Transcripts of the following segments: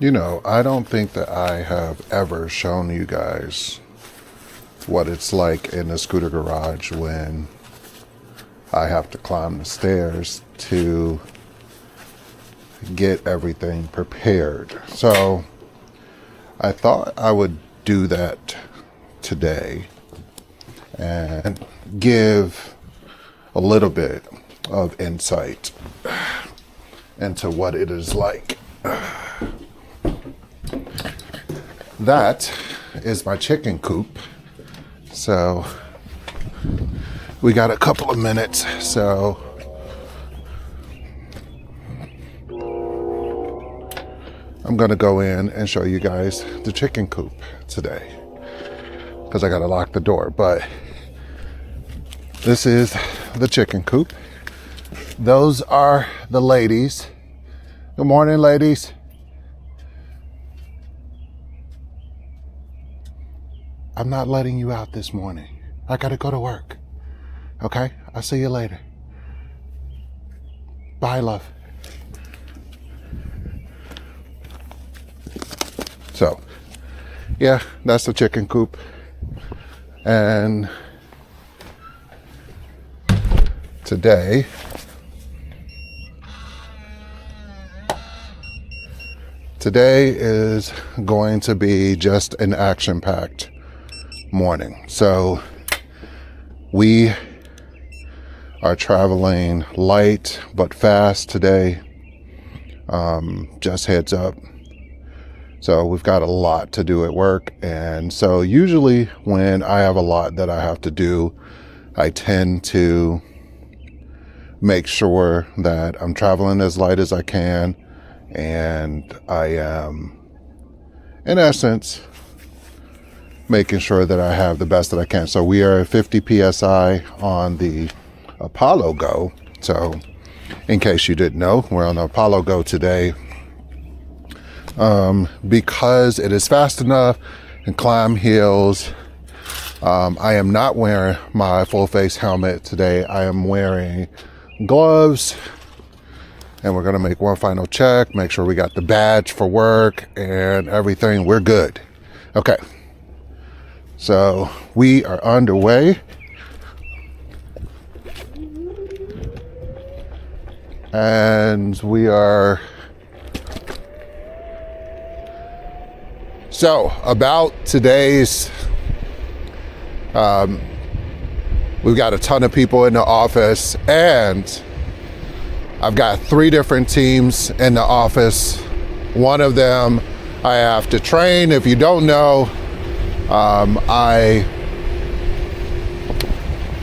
I don't think that I have ever shown you guys what it's like in a scooter garage when I have to climb the stairs to get everything prepared. So I thought I would do that today and give a little bit of insight into what it is like. That is my chicken coop. So we got a couple of minutes. So I'm going to go in and show you guys the chicken coop today because I got to lock the door. But this is the chicken coop. Those are the ladies. Good morning, ladies. I'm not letting you out this morning. I gotta go to work. Okay? I'll see you later. Bye, love. So, yeah, that's the chicken coop. And today, is going to be just an action-packed morning. So we are traveling light but fast today. Just heads up. So we've got a lot to do at work. And so usually when I have a lot that I have to do, I tend to make sure that I'm traveling as light as I can. And I am, in essence, making sure that I have the best that I can. So we are at 50 PSI on the Apollo Go. So in case you didn't know, we're on the Apollo Go today. Because it is fast enough and climb hills. I am not wearing my full face helmet today. I am wearing gloves. And we're going to make one final check, make sure we got the badge for work and everything. We're good. Okay. So we are underway. And we are... So about today's... we've got a ton of people in the office, and I've got 3 different teams in the office. One of them I have to train. If you don't know, I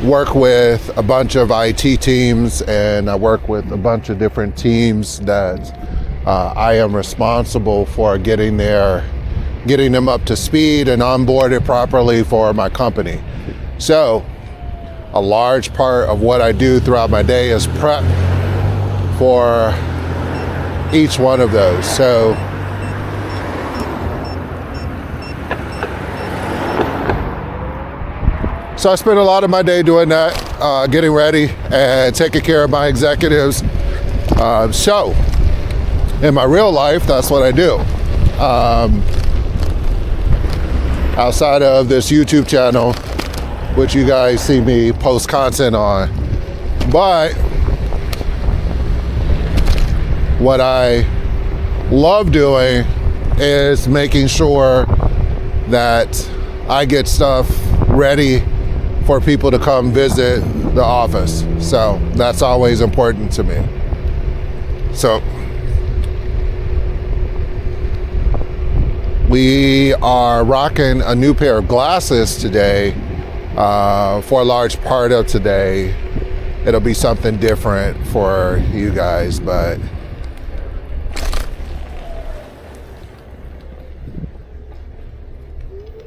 work with a bunch of IT teams, and I work with a bunch of different teams that I am responsible for getting them up to speed and onboarded properly for my company. So a large part of what I do throughout my day is prep for each one of those. So I spend a lot of my day doing that, getting ready and taking care of my executives. So in my real life, that's what I do. Outside of this YouTube channel, which you guys see me post content on. But what I love doing is making sure that I get stuff ready for people to come visit the office. So that's always important to me. So we are rocking a new pair of glasses today. For a large part of today, it'll be something different for you guys, but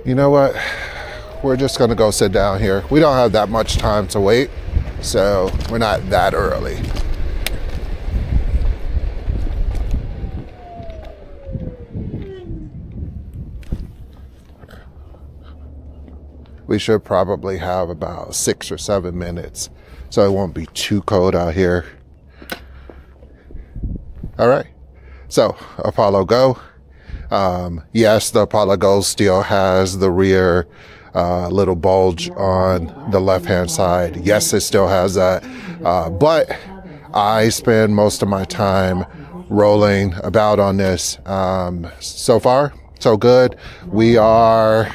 you know what? We're just gonna go sit down here. We don't have that much time to wait, so we're not that early. We should probably have about 6 or 7 minutes, so it won't be too cold out here. All right, so Apollo Go, Yes, the Apollo Go still has the rear little bulge on the left-hand side. Yes, it still has that. But I spend most of my time rolling about on this. So far, so good. We are,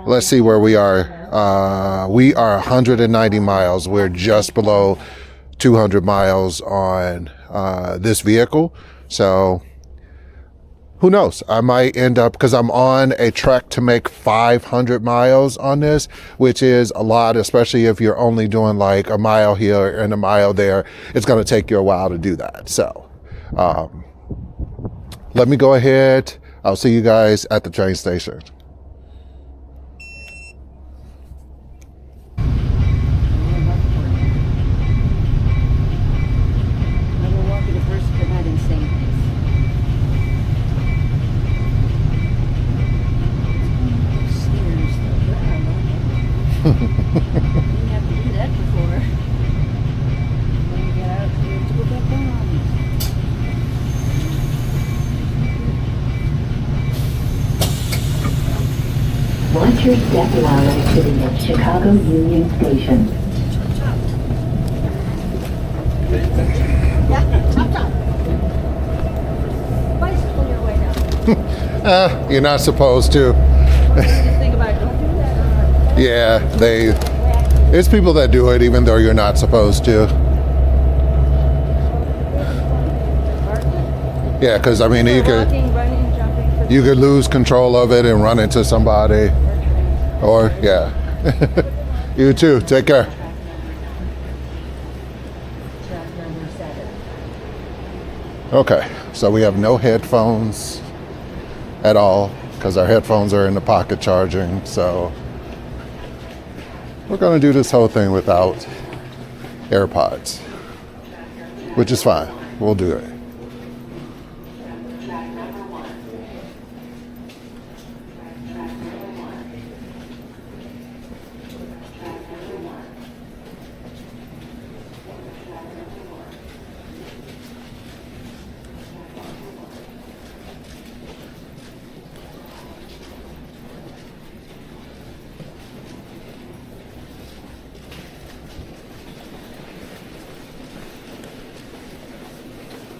let's see where we are. We are 190 miles. We're just below 200 miles on this vehicle. So who knows? I might end up, because I'm on a trek to make 500 miles on this, which is a lot, especially if you're only doing like a mile here and a mile there. It's going to take you a while to do that. So let me go ahead. I'll see you guys at the train station. Watch your step while exiting at Chicago Union Station. Bicycle your way down. You're not supposed to. Think about it. Don't do that. Yeah, it's people that do it even though you're not supposed to. Yeah, because I mean, you could lose control of it and run into somebody. Or, yeah. You too. Take care. Okay, so we have no headphones at all because our headphones are in the pocket charging. So we're going to do this whole thing without AirPods, which is fine. We'll do it.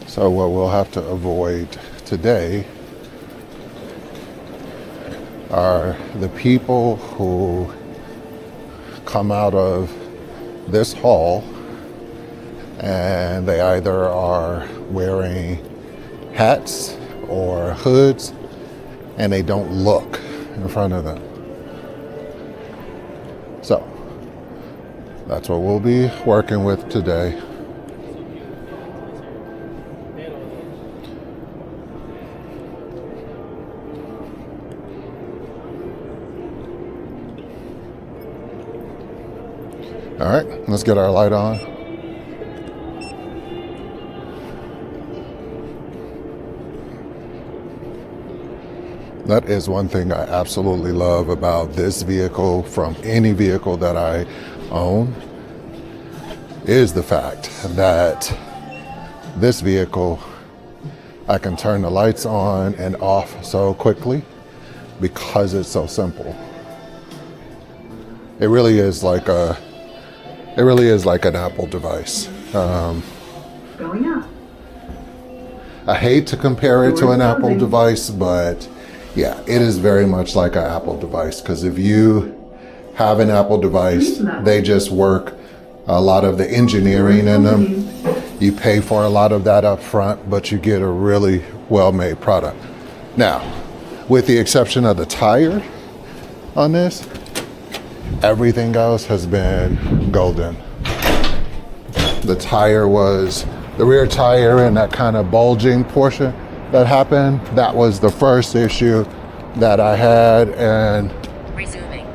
So what we'll have to avoid today are the people who come out of this hall and they either are wearing hats or hoods and they don't look in front of them. So that's what we'll be working with today. All right, let's get our light on. That is one thing I absolutely love about this vehicle from any vehicle that I own, is the fact that this vehicle, I can turn the lights on and off so quickly because it's so simple. It really is like an Apple device. Going up. I hate to compare it to an Apple device, but yeah, it is very much like an Apple device, because if you have an Apple device, they just work a lot of the engineering in them. You pay for a lot of that up front, but you get a really well-made product. Now, with the exception of the tire on this, everything else has been golden. The tire was, the rear tire and that kind of bulging portion that happened, that was the first issue that I had, and Resuming.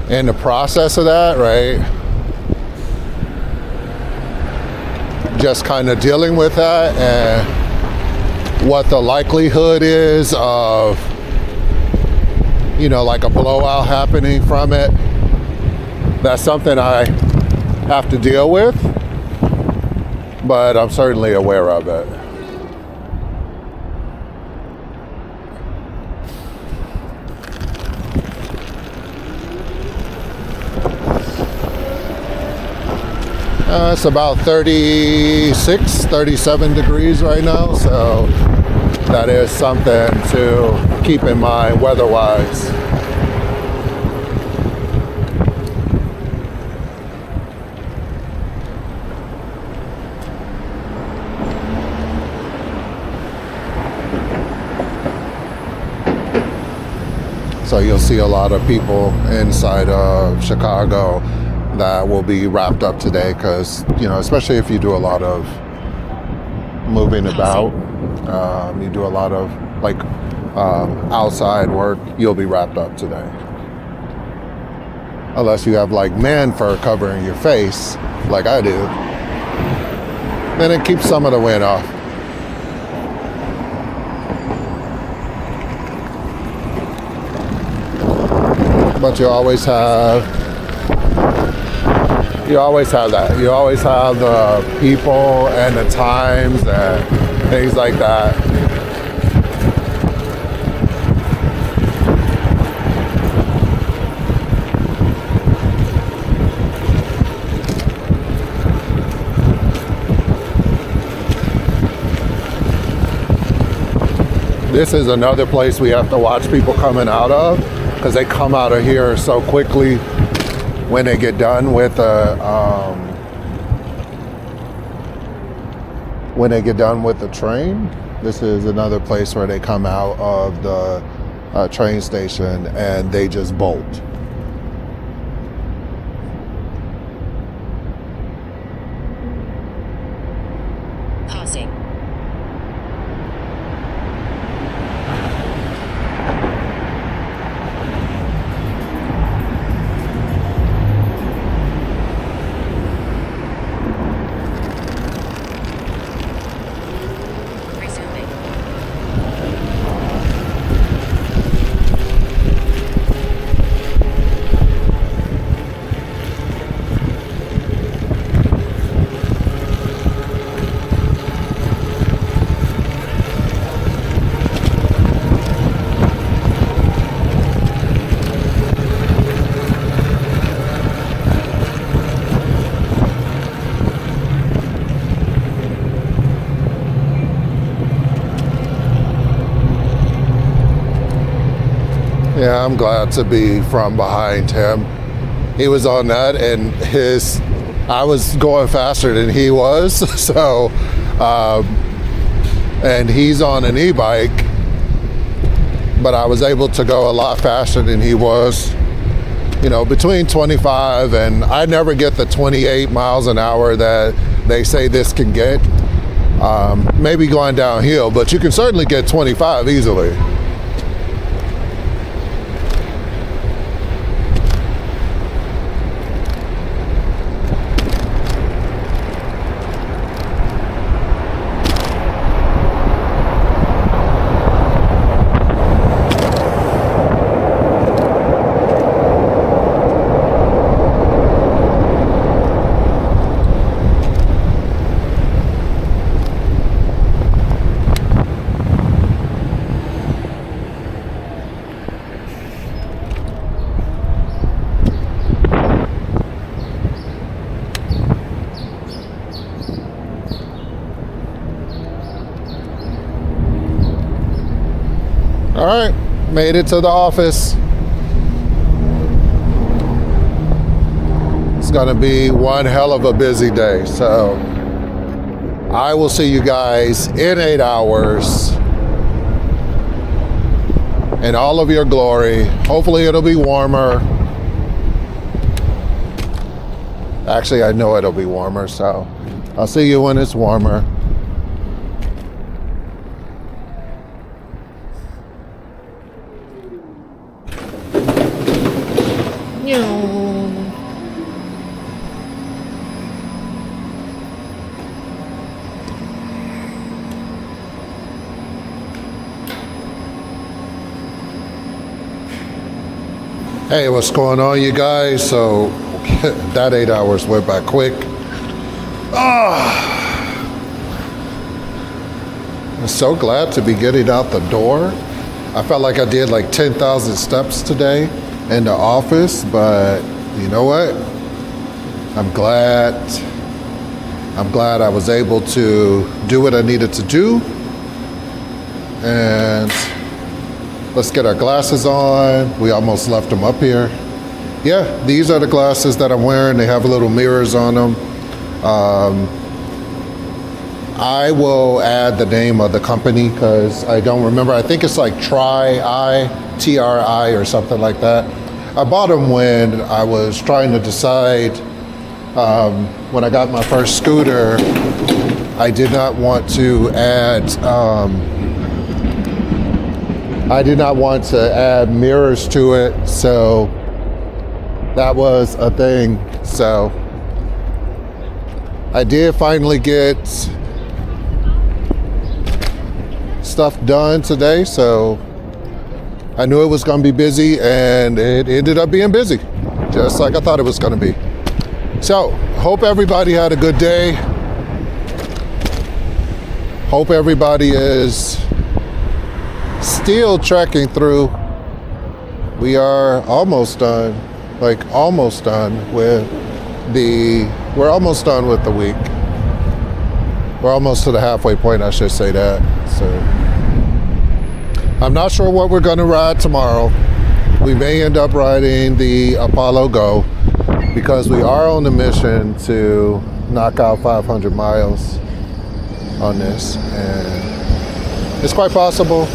in the process of that, right, just kind of dealing with that and what the likelihood is of, you know, like a blowout happening from it. That's something I have to deal with, but I'm certainly aware of it. It's about 36, 37 degrees right now, so that is something to keep in mind weather-wise. So you'll see a lot of people inside of Chicago that will be wrapped up today because, you know, especially if you do a lot of moving about, you do a lot of like outside work, you'll be wrapped up today. Unless you have like man fur covering your face, like I do, then it keeps some of the wind off. But you always have that. You always have the people and the times and things like that. This is another place we have to watch people coming out of, because they come out of here so quickly when they get done with the train. This is another place where they come out of the train station and they just bolt. Pausing. Yeah, I'm glad to be from behind him. He was on that, and I was going faster than he was. So, and he's on an e-bike, but I was able to go a lot faster than he was. You know, between 25 and I never get the 28 miles an hour that they say this can get. Maybe going downhill, but you can certainly get 25 easily. All right, made it to the office. It's gonna be one hell of a busy day, so I will see you guys in 8 hours in all of your glory. Hopefully it'll be warmer. Actually, I know it'll be warmer, so I'll see you when it's warmer. Hey, what's going on, you guys? So that 8 hours went by quick. I'm so glad to be getting out the door. I felt like I did like 10,000 steps today in the office, but you know what? I'm glad I'm glad I was able to do what I needed to do. And let's get our glasses on. We almost left them up here. Yeah, these are the glasses that I'm wearing. They have little mirrors on them. I will add the name of the company because I don't remember. I think it's like TRI or something like that. I bought them when I was trying to decide, when I got my first scooter, I did not want to add mirrors to it, so that was a thing. So I did finally get stuff done today, so I knew it was going to be busy, and it ended up being busy, just like I thought it was going to be. So, hope everybody had a good day. Hope everybody is still trekking through. We are almost done, we're almost done with the week. We're almost to the halfway point, I should say that. So, I'm not sure what we're going to ride tomorrow. We may end up riding the Apollo Go because we are on the mission to knock out 500 miles on this, and it's quite possible.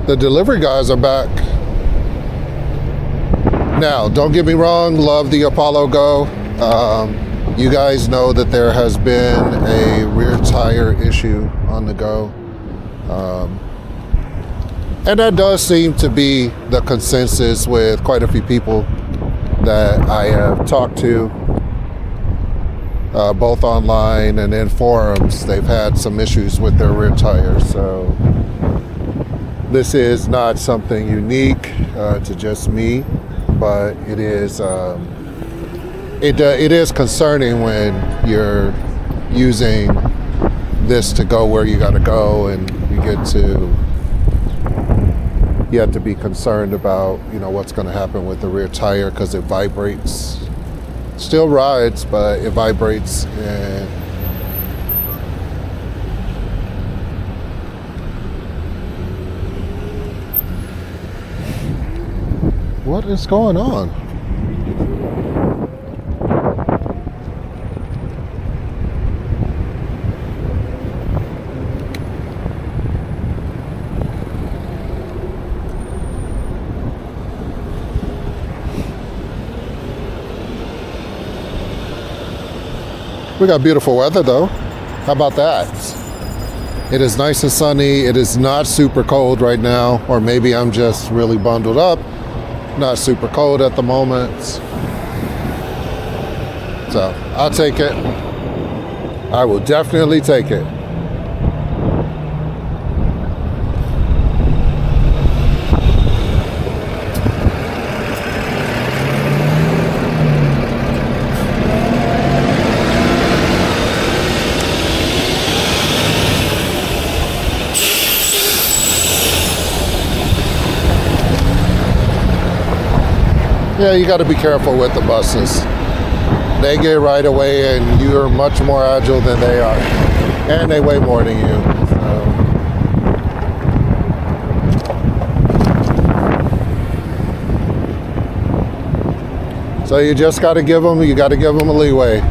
The delivery guys are back. Now, don't get me wrong, love the Apollo Go. You guys know that there has been a rear tire issue on the Go. And that does seem to be the consensus with quite a few people that I have talked to, both online and in forums. They've had some issues with their rear tires, so this is not something unique to just me, but it is it is concerning when you're using this to go where you got to go, and you have to be concerned about, you know, what's going to happen with the rear tire because it vibrates. Still rides, but it vibrates, and what is going on? We got beautiful weather though. How about that? It is nice and sunny. It is not super cold right now, or maybe I'm just really bundled up. Not super cold at the moment. So I'll take it. I will definitely take it. Yeah, you got to be careful with the buses. They get right away, and you're much more agile than they are, and they weigh more than you. So you just got to give them a leeway.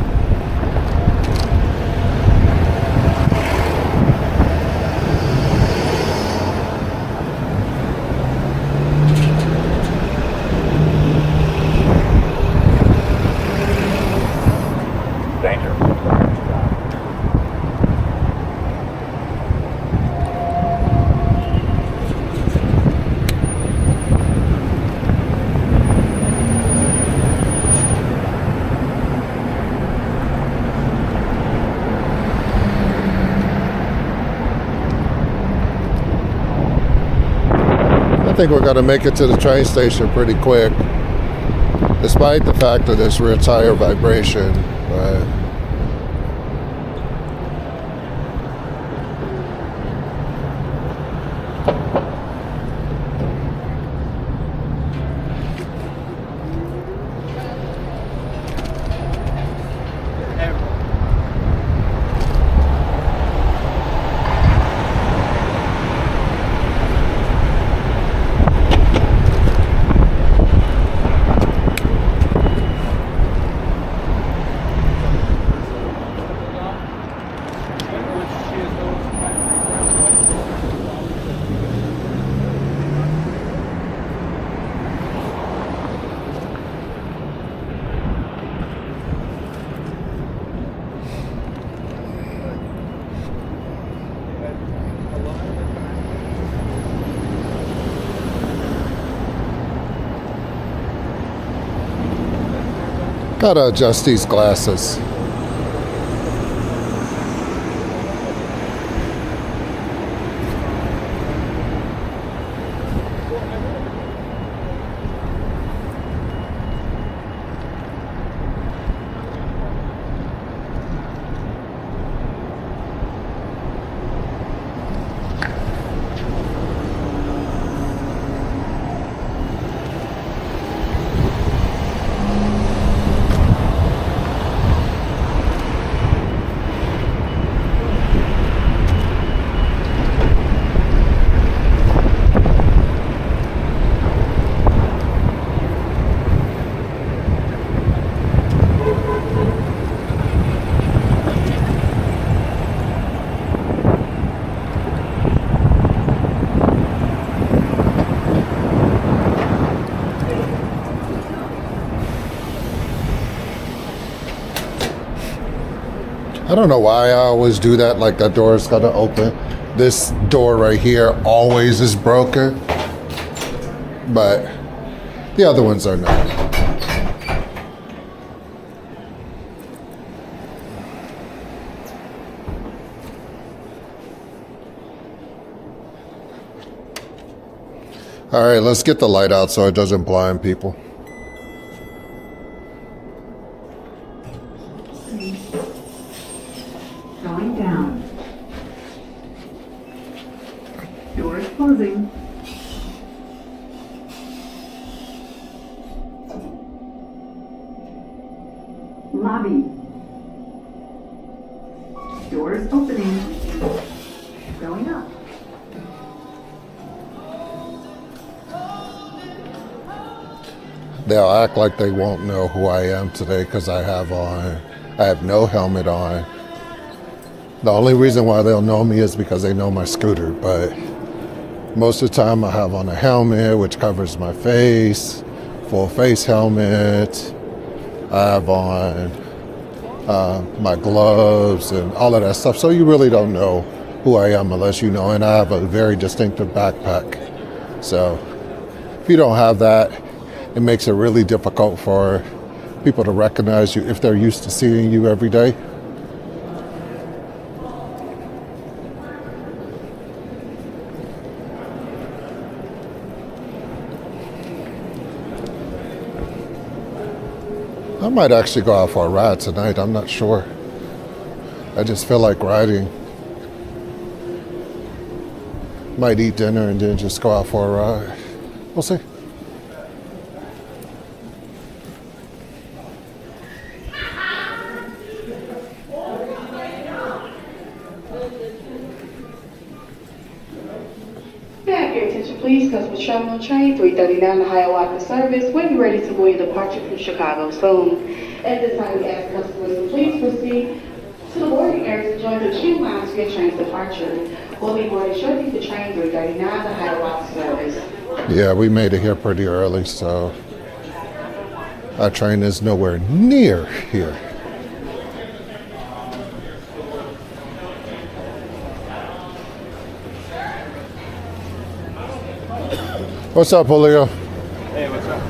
I think we're going to make it to the train station pretty quick, despite the fact of this rear tire vibration. But Gotta adjust these glasses. I don't know why I always do that, like that door's gotta open. This door right here always is broken, but the other ones are not. All right, let's get the light out so it doesn't blind people. Going down. Doors closing. Lobby. Doors opening. Going up. They'll act like they won't know who I am today because I have no helmet on. The only reason why they'll know me is because they know my scooter, but most of the time I have on a helmet which covers my face, full face helmet. I have on my gloves and all of that stuff, so you really don't know who I am unless you know, and I have a very distinctive backpack. So if you don't have that, it makes it really difficult for people to recognize you if they're used to seeing you every day. I might actually go out for a ride tonight. I'm not sure. I just feel like riding. Might eat dinner and then just go out for a ride. We'll see. May I have your attention, please? Customer traveling on train 339, the Hiawatha service. We'll be ready to board your departure from Chicago soon. At this time, we ask customers to please proceed to the boarding area to join the queue line for your train's departure. We'll be boarding shortly for train 339, the Hiawatha service. Yeah, we made it here pretty early, so our train is nowhere near here. What's up, Julio? Hey, what's up?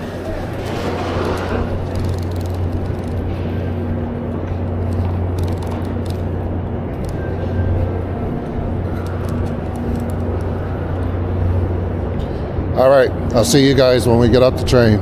All right, I'll see you guys when we get off the train.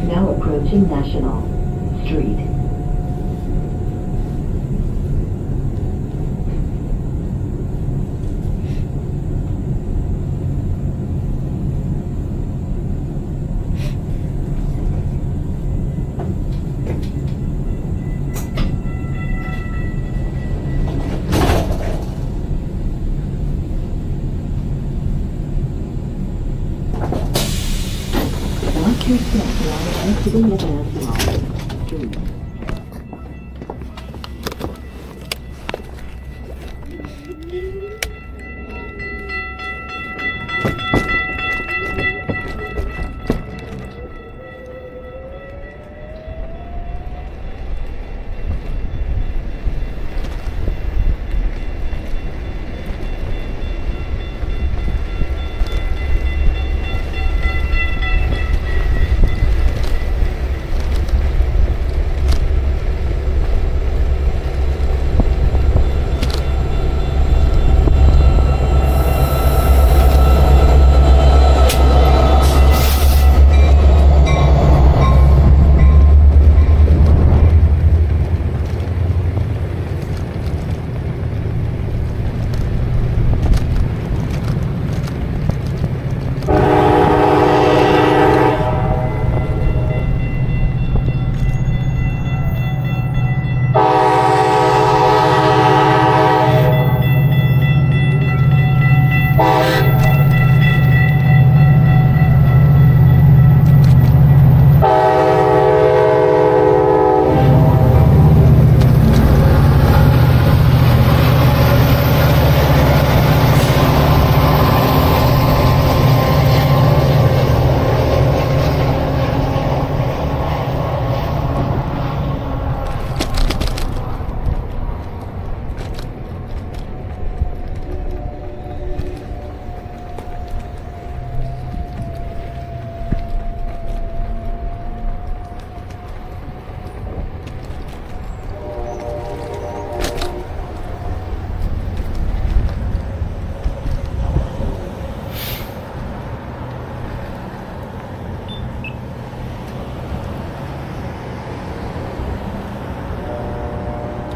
Now approaching National Street. your step while exiting the dance hall.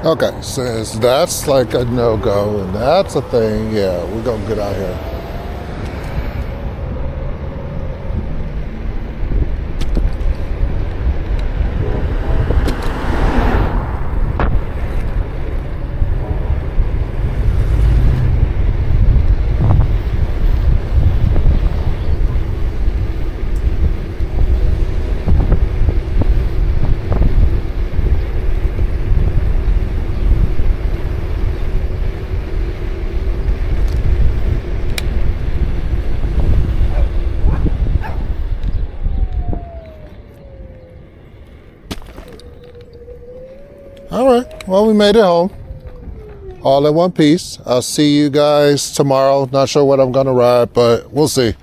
Okay, since that's like a no-go and that's a thing, yeah, we're gonna get out here. All right, well, we made it home. All in one piece. I'll see you guys tomorrow. Not sure what I'm gonna ride, but we'll see.